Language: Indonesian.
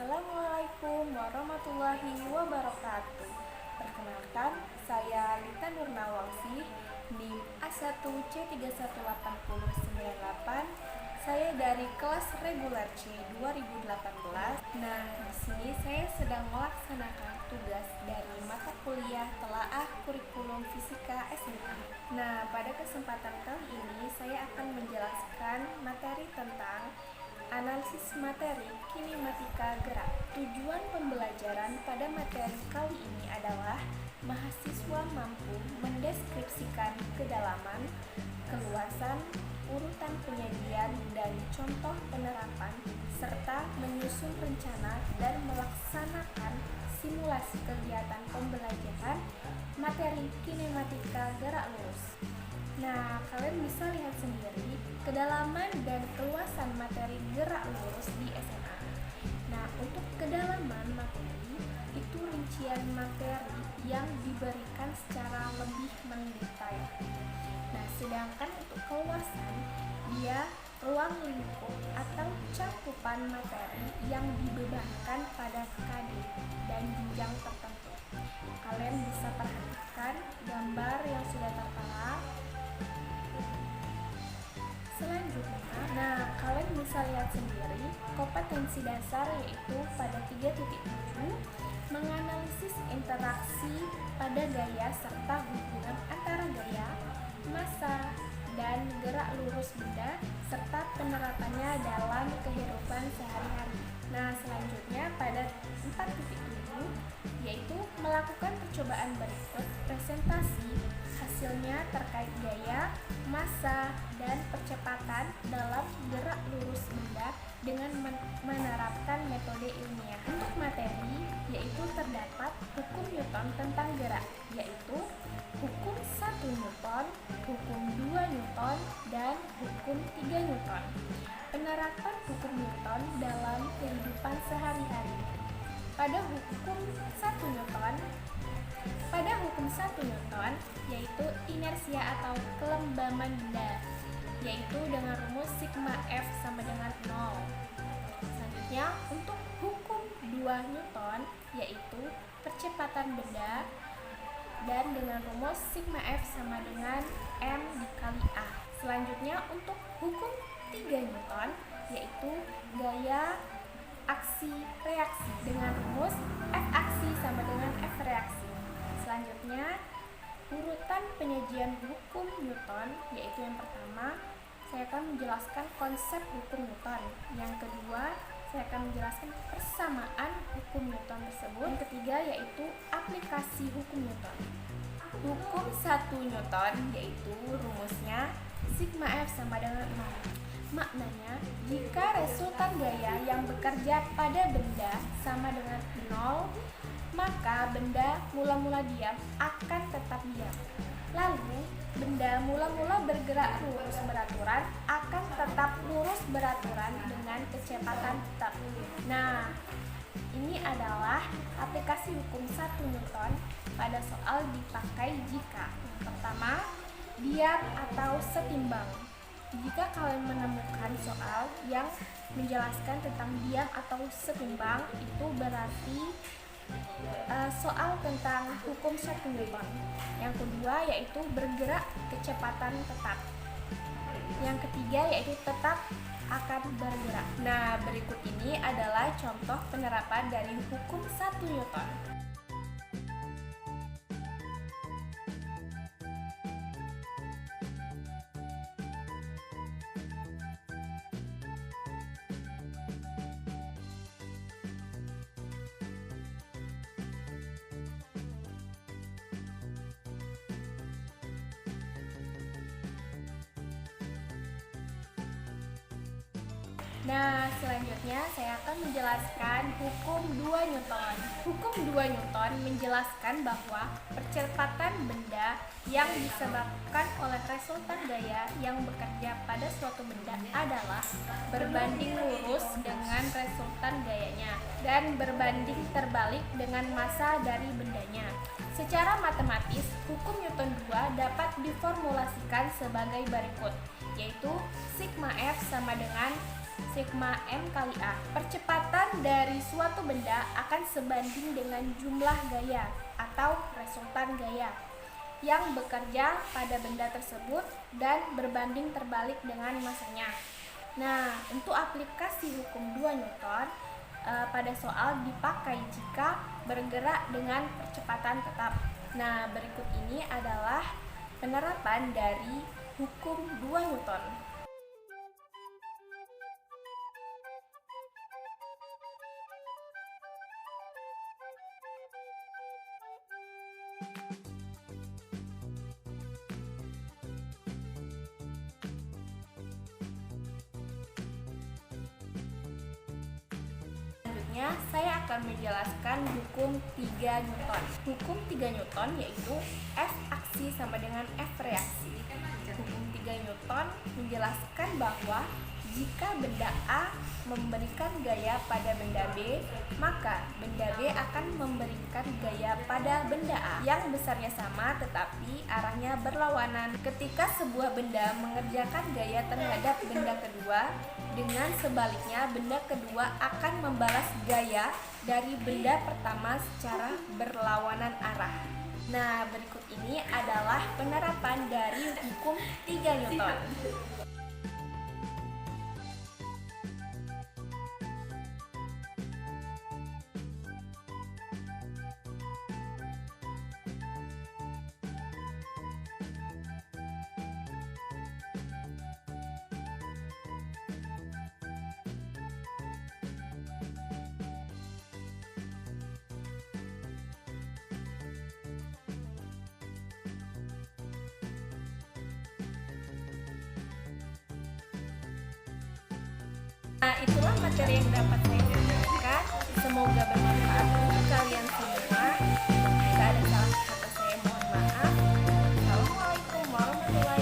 Assalamualaikum warahmatullahi wabarakatuh. Perkenalkan, saya Lita Nurnawangsi, NIM A1C31898. Saya dari kelas reguler C 2018. Nah, di sini saya sedang melaksanakan tugas dari mata kuliah Telaah Kurikulum Fisika SMA. Nah, pada kesempatan kali ini saya akan menjelaskan materi tentang analisis materi kinematika gerak. Tujuan pembelajaran pada materi kali ini adalah mahasiswa mampu mendeskripsikan kedalaman, keluasan, urutan penyajian dan contoh penerapan, serta menyusun rencana dan melaksanakan simulasi kegiatan pembelajaran materi kinematika gerak lurus. Nah, kalian bisa lihat sendiri kedalaman dan keluasan materi gerak lurus di SMA. Nah, untuk kedalaman materi itu rincian materi yang diberikan secara lebih mendetail. Nah, sedangkan untuk keluasan dia ruang lingkup atau cakupan materi yang dibebankan pada KD dan jenjang tertentu. Kalian bisa perhatikan gambar yang sudah tertera. Selanjutnya, nah kalian bisa lihat sendiri kompetensi dasar yaitu pada 3.7 menganalisis interaksi pada gaya serta hubungan antara gaya, massa, dan gerak lurus benda serta penerapannya dalam kehidupan sehari-hari. Nah, selanjutnya pada 4.7 yaitu melakukan percobaan berikut presentasi hasilnya terkait gaya, massa, dan percepatan dalam gerak lurus benda dengan menerapkan metode ilmiah. Untuk materi yaitu terdapat hukum Newton tentang gerak, yaitu hukum 1 Newton, hukum 2 Newton, dan hukum 3 Newton. Penerapan hukum Newton dalam kehidupan sehari-hari. Pada hukum 1 Newton yaitu inersia atau kelembaman benda, yaitu dengan rumus sigma F sama dengan 0. Selanjutnya untuk hukum 2 Newton yaitu percepatan benda dan dengan rumus sigma F sama dengan M dikali A. Selanjutnya untuk hukum 3 Newton yaitu gaya aksi reaksi dengan rumus F aksi sama dengan F reaksi. Selanjutnya urutan penyajian hukum Newton, yaitu yang pertama saya akan menjelaskan konsep hukum Newton, yang kedua saya akan menjelaskan persamaan hukum Newton tersebut, yang ketiga yaitu aplikasi hukum Newton. Hukum 1 Newton yaitu rumusnya sigma F sama dengan 0. Maknanya, jika resultan gaya yang bekerja pada benda sama dengan 0, maka benda mula-mula diam akan tetap diam. Lalu, benda mula-mula bergerak lurus beraturan akan tetap lurus beraturan dengan kecepatan tetap. Nah, ini adalah aplikasi hukum 1 Newton pada soal dipakai jika pertama, diam atau setimbang. Jika kalian menemukan soal yang menjelaskan tentang diam atau setimbang, itu berarti soal tentang hukum 1 Newton. Yang kedua yaitu bergerak kecepatan tetap. Yang ketiga yaitu tetap akan bergerak. Nah, berikut ini adalah contoh penerapan dari hukum 1 Newton. Nah, selanjutnya saya akan menjelaskan hukum 2 Newton. Hukum 2 Newton menjelaskan bahwa percepatan benda yang disebabkan oleh resultan gaya yang bekerja pada suatu benda adalah berbanding lurus dengan resultan gayanya dan berbanding terbalik dengan massa dari bendanya. Secara matematis, hukum Newton 2 dapat diformulasikan sebagai berikut, yaitu sigma F sama dengan sigma M kali A. Percepatan dari suatu benda akan sebanding dengan jumlah gaya atau resultan gaya yang bekerja pada benda tersebut dan berbanding terbalik dengan masanya. Nah, untuk aplikasi hukum 2 Newton pada soal dipakai jika bergerak dengan percepatan tetap. Nah, berikut ini adalah penerapan dari hukum 2 Newton. Selanjutnya, saya akan menjelaskan hukum 3 Newton. Hukum 3 Newton yaitu F aksi sama dengan F reaksi. Hukum 3 Newton menjelaskan bahwa jika benda A memberikan gaya pada benda B, maka benda B akan memberikan gaya pada benda A yang besarnya sama tetapi arahnya berlawanan. Ketika sebuah benda mengerjakan gaya terhadap benda kedua, dengan sebaliknya benda kedua akan membalas gaya dari benda pertama secara berlawanan arah. Nah, berikut ini adalah penerapan dari hukum 3 Newton. Nah, itulah materi yang dapat saya sampaikan. Semoga bermanfaat untuk kalian semua. Jika ada salah kata saya mohon maaf. Assalamualaikum warahmatullahi wabarakatuh.